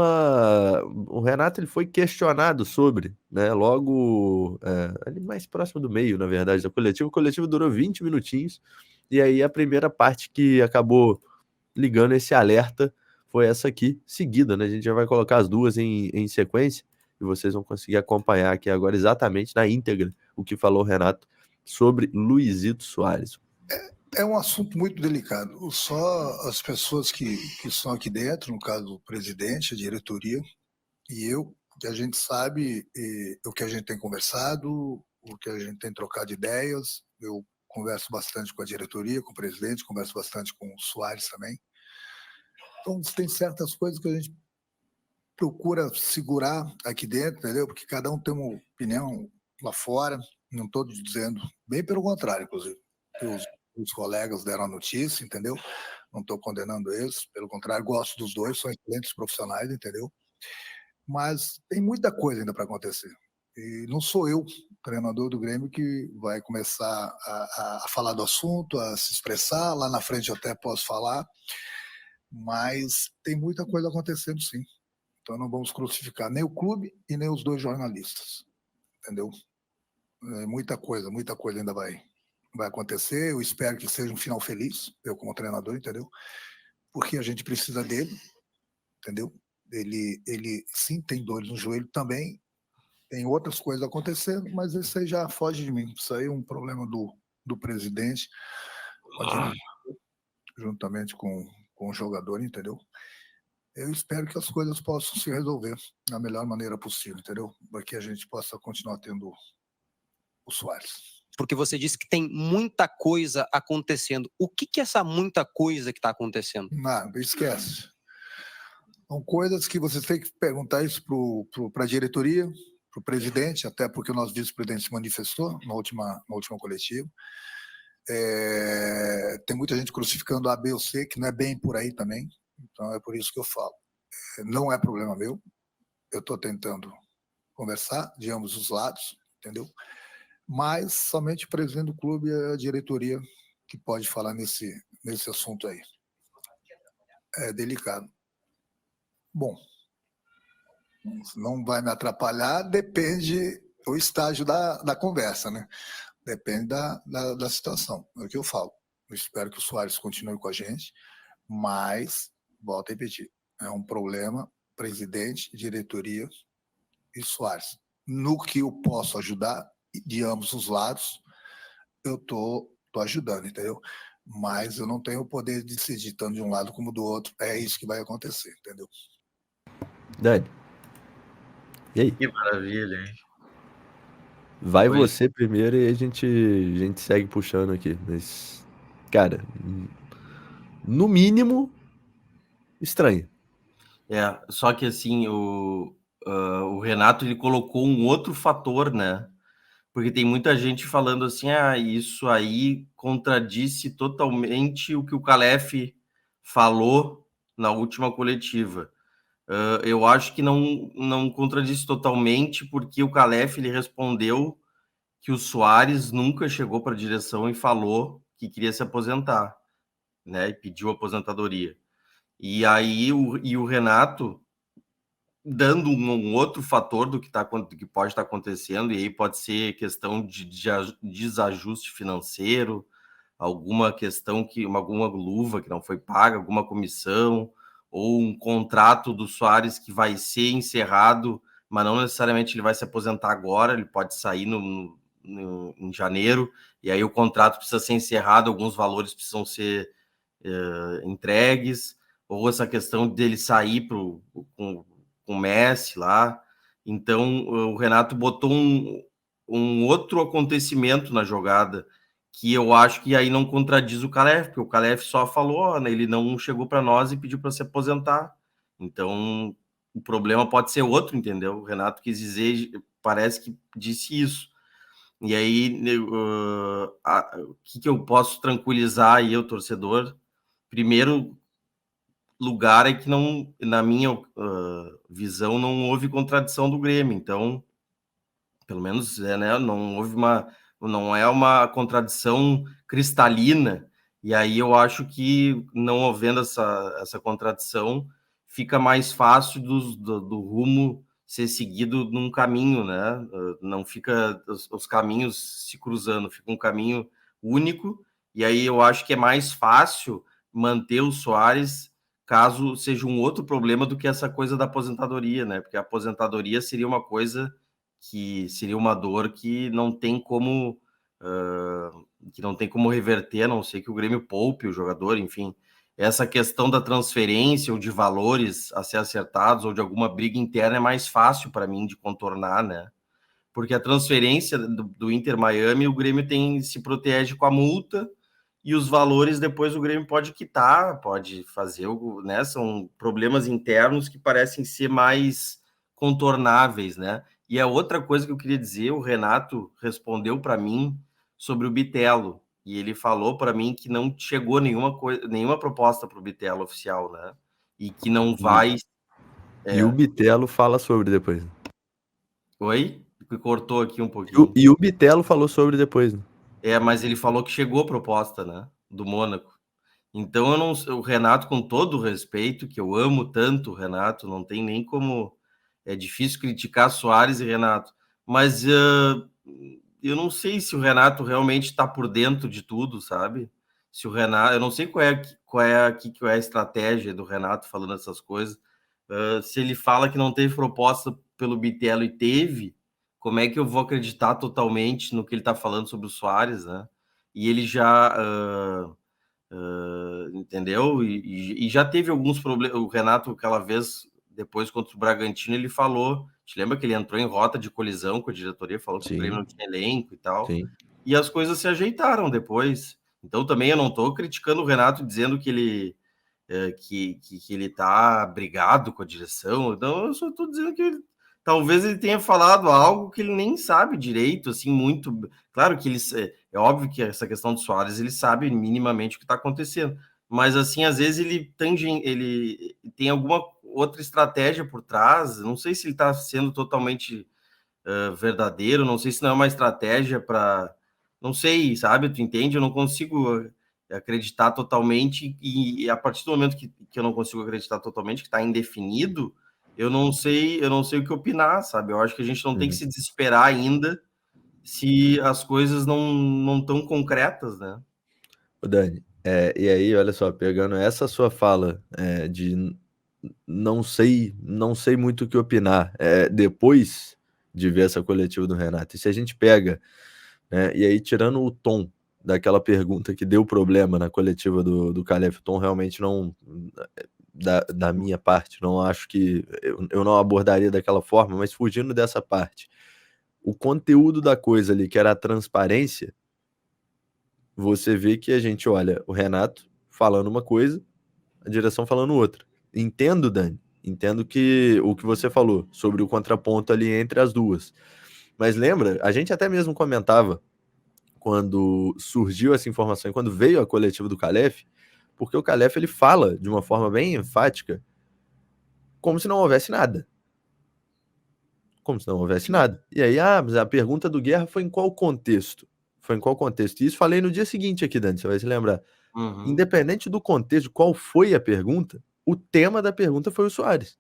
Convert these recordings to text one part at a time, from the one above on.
o Renato ele foi questionado sobre, né? Logo ali mais próximo do meio, na verdade, da coletiva. O coletivo durou 20 minutinhos, e aí a primeira parte que acabou ligando esse alerta foi essa aqui, seguida, né? A gente já vai colocar as duas em sequência, e vocês vão conseguir acompanhar aqui agora exatamente na íntegra o que falou o Renato sobre Luizito Soares. É um assunto muito delicado. Só as pessoas que estão aqui dentro, no caso o presidente, a diretoria e eu, que a gente sabe o que a gente tem conversado, o que a gente tem trocado de ideias. Eu converso bastante com a diretoria, com o presidente, converso bastante com o Soares também. Então, tem certas coisas que a gente procura segurar aqui dentro, entendeu? Porque cada um tem uma opinião lá fora. Não estou dizendo, bem pelo contrário, inclusive. Os colegas deram a notícia, entendeu? Não estou condenando eles, pelo contrário, gosto dos dois, são excelentes profissionais, entendeu? Mas tem muita coisa ainda para acontecer. E não sou eu, treinador do Grêmio, que vai começar a falar do assunto, a se expressar. Lá na frente eu até posso falar, mas tem muita coisa acontecendo, sim. Então não vamos crucificar nem o clube e nem os dois jornalistas, entendeu? Muita coisa ainda vai acontecer. Eu espero que seja um final feliz, eu como treinador, entendeu? Porque a gente precisa dele, entendeu? Ele sim tem dores no joelho também, tem outras coisas acontecendo, mas isso aí já foge de mim. Isso aí é um problema do presidente, juntamente com o jogador, entendeu? Eu espero que as coisas possam se resolver da melhor maneira possível, entendeu? Para que a gente possa continuar tendo o Soares. Porque você disse que tem muita coisa acontecendo. O que é essa muita coisa que está acontecendo? Não, esquece. São coisas que você tem que perguntar isso para a diretoria, para o presidente, até porque o nosso vice-presidente se manifestou na última coletiva. Tem muita gente crucificando A, B ou C, que não é bem por aí também. Então é por isso que eu falo. Não é problema meu. Eu estou tentando conversar de ambos os lados, entendeu? Mas somente o presidente do clube e a diretoria que pode falar nesse assunto aí. É delicado. Bom, não vai me atrapalhar, depende do estágio da conversa, né? Depende da situação, é o que eu falo. Eu espero que o Soares continue com a gente, mas, volto a repetir, é um problema presidente, diretoria e Soares. No que eu posso ajudar, de ambos os lados, eu tô ajudando, entendeu? Mas eu não tenho o poder de decidir tanto de um lado como do outro. É isso que vai acontecer, entendeu? Dani, e aí? Que maravilha, hein? Vai você primeiro e a gente segue puxando aqui. Mas, cara, no mínimo, estranho. Só que assim, o Renato ele colocou um outro fator, né? Porque tem muita gente falando assim, isso aí contradisse totalmente o que o Calef falou na última coletiva. Eu acho que não contradisse totalmente, porque o Calef ele respondeu que o Soares nunca chegou para a direção e falou que queria se aposentar, né? E pediu aposentadoria. E aí o Renato dando um outro fator do que pode estar acontecendo, e aí pode ser questão de desajuste financeiro, alguma questão alguma luva que não foi paga, alguma comissão, ou um contrato do Soares que vai ser encerrado, mas não necessariamente ele vai se aposentar agora, ele pode sair em janeiro, e aí o contrato precisa ser encerrado, alguns valores precisam ser entregues, ou essa questão dele sair com o Messi lá. Então, o Renato botou um outro acontecimento na jogada, que eu acho que aí não contradiz o Calef, porque o Calef só falou, né, ele não chegou para nós e pediu para se aposentar. Então, o problema pode ser outro, entendeu? O Renato quis dizer, parece que disse isso. E aí, o que eu posso tranquilizar aí o torcedor? Primeiro lugar é que não, na minha visão, não houve contradição do Grêmio. Então, pelo menos, né, não é uma contradição cristalina. E aí eu acho que, não havendo essa contradição, fica mais fácil do rumo ser seguido num caminho, né? Não fica os caminhos se cruzando, fica um caminho único, e aí eu acho que é mais fácil manter o Soares caso seja um outro problema do que essa coisa da aposentadoria, né? Porque a aposentadoria seria uma coisa que seria uma dor que não tem como reverter, a não ser que o Grêmio poupe o jogador, enfim. Essa questão da transferência ou de valores a ser acertados ou de alguma briga interna é mais fácil para mim de contornar, né? Porque a transferência do Inter Miami, o Grêmio se protege com a multa e os valores depois o Grêmio pode quitar, pode fazer, né? São problemas internos que parecem ser mais contornáveis, né? E a outra coisa que eu queria dizer, o Renato respondeu para mim sobre o Bitelo, e ele falou para mim que não chegou nenhuma proposta para o Bitelo oficial, né? E que não vai... E o Bitelo fala sobre depois. Oi? Que cortou aqui um pouquinho. E o Bitelo falou sobre depois. Mas ele falou que chegou a proposta, né? Do Mônaco. Então, o Renato, com todo o respeito, que eu amo tanto o Renato, não tem nem como... É difícil criticar Soares e Renato, mas eu não sei se o Renato realmente está por dentro de tudo, sabe? Se o Renato... Eu não sei qual é a estratégia do Renato falando essas coisas. Se ele fala que não teve proposta pelo Bitelo e teve, como é que eu vou acreditar totalmente no que ele está falando sobre o Soares, né? E ele já... entendeu? E já teve alguns problemas. O Renato, aquela vez, depois contra o Bragantino, ele falou. Te lembra que ele entrou em rota de colisão com a diretoria, falou que o Grêmio não tinha elenco e tal. Sim. E as coisas se ajeitaram depois. Então também eu não estou criticando o Renato dizendo que ele ele tá brigado com a direção. Então eu só estou dizendo que talvez ele tenha falado algo que ele nem sabe direito, assim, muito. Claro que é óbvio que essa questão do Soares ele sabe minimamente o que está acontecendo, mas assim, às vezes ele tem alguma outra estratégia por trás. Não sei se ele está sendo totalmente verdadeiro, não sei se não é uma estratégia para. Não sei, sabe? Tu entende? Eu não consigo acreditar totalmente, e a partir do momento que eu não consigo acreditar totalmente, que está indefinido, eu não sei o que opinar, sabe? Eu acho que a gente não tem que se desesperar ainda se as coisas não estão concretas, né? Dani, e aí, olha só, pegando essa sua fala de não sei muito o que opinar, depois de ver essa coletiva do Renato, e se a gente pega, né, e aí tirando o tom daquela pergunta que deu problema na coletiva do Calef, o tom realmente não, da minha parte, não acho que, eu não abordaria daquela forma, mas fugindo dessa parte, o conteúdo da coisa ali, que era a transparência, você vê que a gente olha o Renato falando uma coisa, a direção falando outra. Entendo, Dani, entendo que o que você falou sobre o contraponto ali entre as duas. Mas lembra, a gente até mesmo comentava quando surgiu essa informação e quando veio a coletiva do Calef, porque o Calef ele fala de uma forma bem enfática, como se não houvesse nada. Como se não houvesse nada. E aí, mas a pergunta do Guerra foi em qual contexto? Foi em qual contexto? E isso falei no dia seguinte aqui, Dani, você vai se lembrar. Independente do contexto, qual foi a pergunta, o tema da pergunta foi o Soares.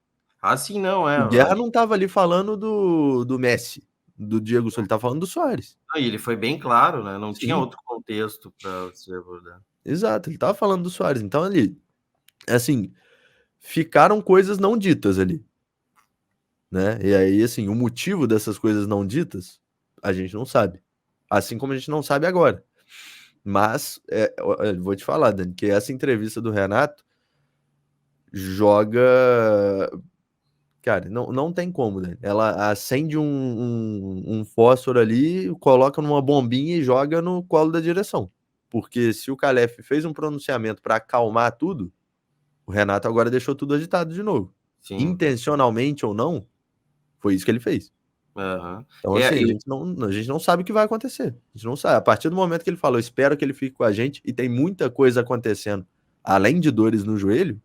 Sim, não O Guerra não estava ali falando do Messi, do Diego Souza, ele estava falando do Soares. E ele foi bem claro, né? Não Sim. tinha outro contexto para se abordar. Exato, ele estava falando do Soares. Então ali, assim, ficaram coisas não ditas ali, né? E aí, assim, o motivo dessas coisas não ditas, a gente não sabe. Assim como a gente não sabe agora. Mas, eu vou te falar, Dani, que essa entrevista do Renato joga... Cara, não tem como, Dani. Ela acende um fósforo ali, coloca numa bombinha e joga no colo da direção. Porque se o Calef fez um pronunciamento para acalmar tudo, o Renato agora deixou tudo agitado de novo. Sim. Intencionalmente ou não, foi isso que ele fez. Então, assim, a gente não sabe o que vai acontecer. A gente não sabe. A partir do momento que ele falou, espero que ele fique com a gente, e tem muita coisa acontecendo, além de dores no joelho,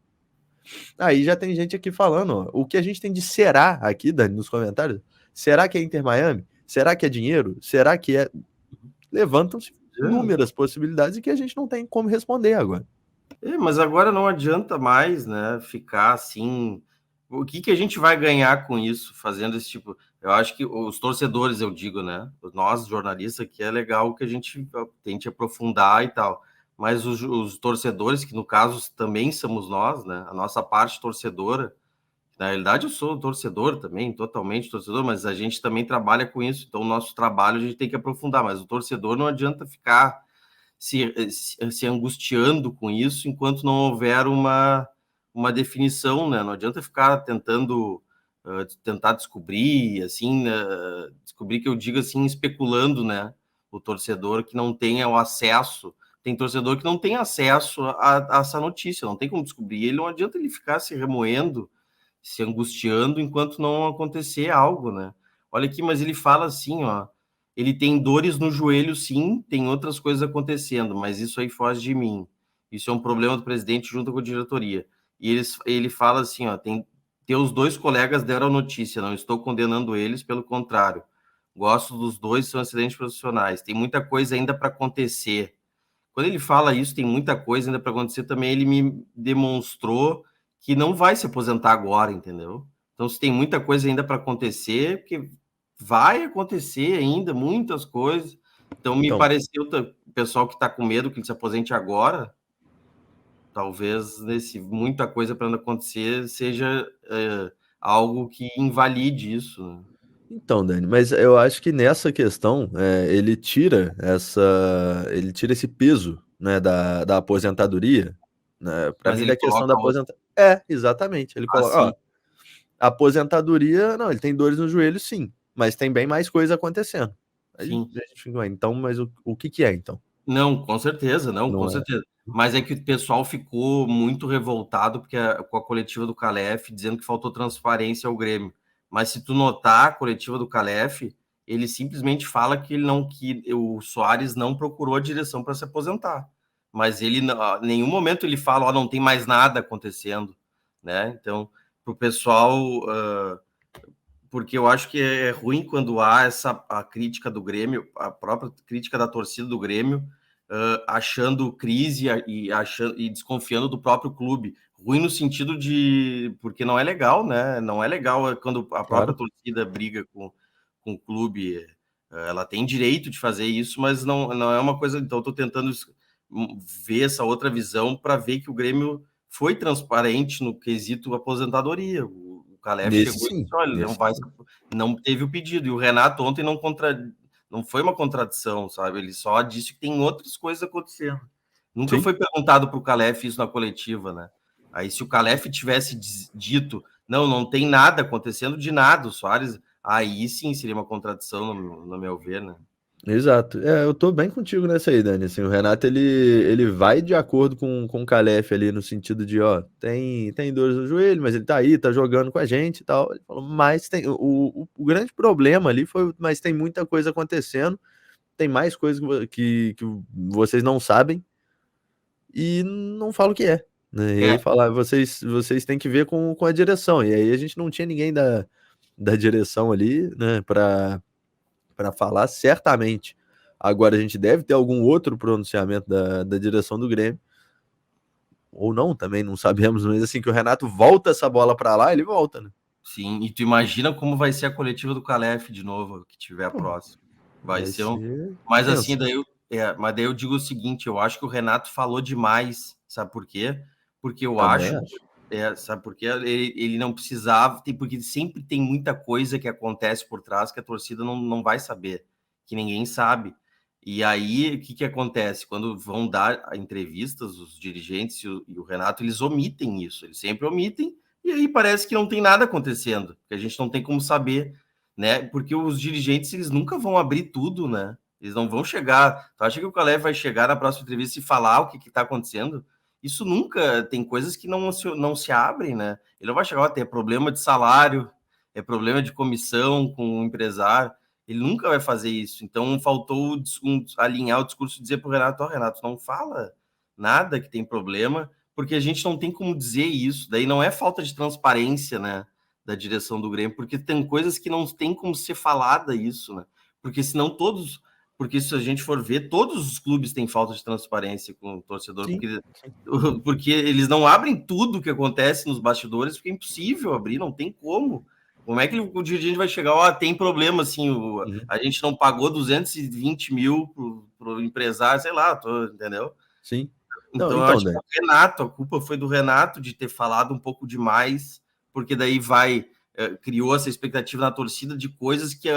aí já tem gente aqui falando, ó, o que a gente tem de será aqui, Dani, nos comentários, será que é Inter Miami? Será que é dinheiro? Será que é... Levantam-se inúmeras possibilidades e que a gente não tem como responder agora. Mas agora não adianta mais, né, ficar assim. O que a gente vai ganhar com isso, fazendo esse tipo? Eu acho que os torcedores, eu digo, né? Nós, jornalistas, aqui é legal que a gente tente aprofundar e tal. Mas os torcedores, que no caso também somos nós, né? A nossa parte torcedora, na realidade eu sou torcedor também, totalmente torcedor, mas a gente também trabalha com isso. Então, o nosso trabalho a gente tem que aprofundar. Mas o torcedor não adianta ficar se angustiando com isso enquanto não houver uma definição, né? Não adianta ficar tentando tentar descobrir, assim, descobrir que eu digo assim, especulando, né? O torcedor que não tenha o acesso, tem torcedor que não tem acesso a essa notícia, não tem como descobrir. Ele não adianta ele ficar se remoendo, se angustiando enquanto não acontecer algo, né? Olha aqui, mas ele fala assim, ó, ele tem dores no joelho, sim, tem outras coisas acontecendo, mas isso aí foge de mim. Isso é um problema do presidente junto com a diretoria. E ele fala assim, ó, teus dois colegas deram notícia, não estou condenando eles, pelo contrário. Gosto dos dois, são excelentes profissionais. Tem muita coisa ainda para acontecer. Quando ele fala isso, tem muita coisa ainda para acontecer também, ele me demonstrou que não vai se aposentar agora, entendeu? Então, se tem muita coisa ainda para acontecer, porque vai acontecer ainda muitas coisas. Então, me Então, pareceu, o pessoal que está com medo que ele se aposente agora, talvez muita coisa para acontecer seja algo que invalide isso, né? então, Dani, mas eu acho que nessa questão ele tira esse peso, né, da aposentadoria, né, para Mas mim ele da questão da coloca outra aposentadoria. É, exatamente. Ele coloca, assim. ó, aposentadoria, não, ele tem dores no joelho, sim, mas tem bem mais coisa acontecendo. Aí Sim. a gente fica, "Ué, então, mas o que que é então? Não, com certeza, não, com Não é? certeza. Mas é que o pessoal ficou muito revoltado porque com a coletiva do Calef, dizendo que faltou transparência ao Grêmio. Mas se tu notar a coletiva do Calef, ele simplesmente fala que que o Soares não procurou a direção para se aposentar. Mas ele, em nenhum momento ele fala, ó, não tem mais nada acontecendo, né? Então, para o pessoal, porque eu acho que é ruim quando há a crítica do Grêmio, a própria crítica da torcida do Grêmio, achando crise e desconfiando do próprio clube. Ruim no sentido de... Porque não é legal, né? Não é legal quando a própria Claro. torcida briga com o clube. Ela tem direito de fazer isso, mas não é uma coisa... Então, estou tentando ver essa outra visão para ver que o Grêmio foi transparente no quesito aposentadoria. O Calef Nesse chegou e disse, sim, olha, nesse sim. não teve o pedido. E o Renato ontem não foi uma contradição, sabe? Ele só disse que tem outras coisas acontecendo. Nunca Sim. foi perguntado para o Calef isso na coletiva, né? Aí, se o Calef tivesse dito, não tem nada acontecendo de nada, o Soares, aí sim seria uma contradição, no meu ver, né? Exato. É, eu tô bem contigo nessa aí, Dani. Assim, o Renato, ele vai de acordo com o Calef ali, no sentido de, ó, tem dores no joelho, mas ele tá aí, tá jogando com a gente e tal. Ele falou, mas tem, o grande problema ali foi, mas tem muita coisa acontecendo, tem mais coisas que vocês não sabem e não falo o que é, né? E aí É, falar, vocês têm que ver com a direção. E aí a gente não tinha ninguém da direção ali, né, para falar, certamente. Agora a gente deve ter algum outro pronunciamento da direção do Grêmio, ou não, também não sabemos, mas assim que o Renato volta essa bola para lá, ele volta, né? sim. E tu imagina como vai ser a coletiva do Calef de novo, que tiver Pô, próximo. Vai vai ser ser Mas assim, tenso. mas daí eu digo o seguinte, eu acho que o Renato falou demais, sabe por quê? Porque eu Também acho, acho. sabe por quê? Ele não precisava, porque sempre tem muita coisa que acontece por trás que a torcida não vai saber, que ninguém sabe. E aí, o que acontece? Quando vão dar entrevistas, os dirigentes e o Renato, eles omitem isso, eles sempre omitem, e aí parece que não tem nada acontecendo, que a gente não tem como saber, né? Porque os dirigentes, eles nunca vão abrir tudo, né? Eles não vão chegar. Tu acha que o Caleb vai chegar na próxima entrevista e falar o que está acontecendo? Isso nunca. Tem coisas que não se abrem, né? Ele não vai chegar a ter problema de salário, é problema de comissão com o empresário. Ele nunca vai fazer isso. Então, faltou alinhar o discurso e dizer para o Renato: ó, Renato, não fala nada que tem problema, porque a gente não tem como dizer isso. Daí não é falta de transparência, né? Da direção do Grêmio, porque tem coisas que não tem como ser falada isso, né? Porque senão todos porque se a gente for ver, todos os clubes têm falta de transparência com o torcedor, porque eles não abrem tudo que acontece nos bastidores, porque é impossível abrir, não tem como. Como é que o dirigente vai chegar, tem problema, assim, a gente não pagou 220 mil pro empresário, sei lá, entendeu? Sim. Então, eu acho que o Renato, a culpa foi do Renato de ter falado um pouco demais, porque daí criou essa expectativa na torcida de coisas que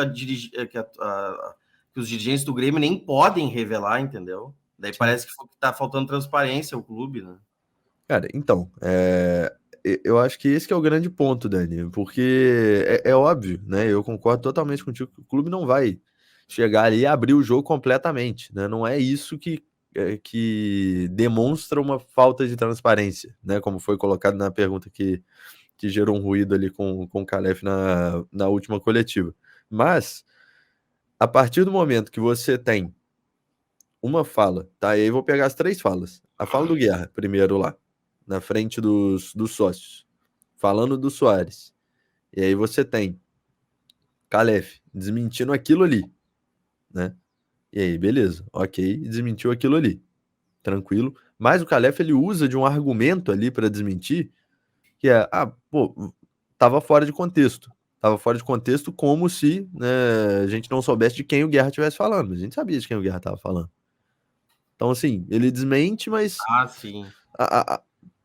os dirigentes do Grêmio nem podem revelar, entendeu? Daí parece que tá faltando transparência ao clube, né? Cara, então, eu acho que esse que é o grande ponto, Dani, porque é óbvio, né? Eu concordo totalmente contigo que o clube não vai chegar ali e abrir o jogo completamente, né? Não é isso que demonstra uma falta de transparência, né? Como foi colocado na pergunta que gerou um ruído ali com o Calef na última coletiva. Mas, a partir do momento que você tem uma fala, tá? E aí eu vou pegar as 3 falas. A fala do Guerra, primeiro lá, na frente dos sócios, falando do Soares. E aí você tem Calef desmentindo aquilo ali, né? E aí, beleza, ok, desmentiu aquilo ali, tranquilo. Mas o Calef, ele usa de um argumento ali para desmentir, que é, tava fora de contexto. Tava fora de contexto como se, né, a gente não soubesse de quem o Guerra estivesse falando. A gente sabia de quem o Guerra tava falando. Então, assim, ele desmente, mas... sim.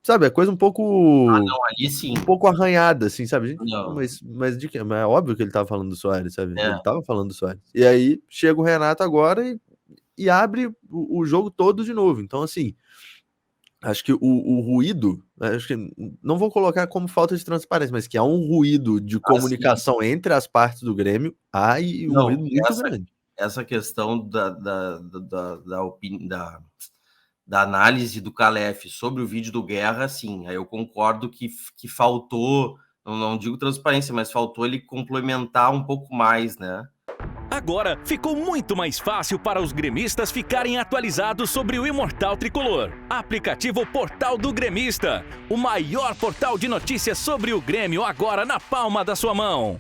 Sabe, é coisa um pouco... não, ali sim. Um pouco arranhada, assim, sabe? Gente, não. Mas de quem? Mas é óbvio que ele tava falando do Soares, sabe? É. Ele tava falando do Soares. E aí, chega o Renato agora e abre o jogo todo de novo. Então, assim, acho que o ruído, acho que não vou colocar como falta de transparência, mas que há um ruído de comunicação entre as partes do Grêmio, e um ruído muito grande. Essa questão da análise do Calef sobre o vídeo do Guerra, sim, aí eu concordo que faltou, não digo transparência, mas faltou ele complementar um pouco mais, né? Agora ficou muito mais fácil para os gremistas ficarem atualizados sobre o Imortal Tricolor. Aplicativo Portal do Gremista, o maior portal de notícias sobre o Grêmio agora na palma da sua mão.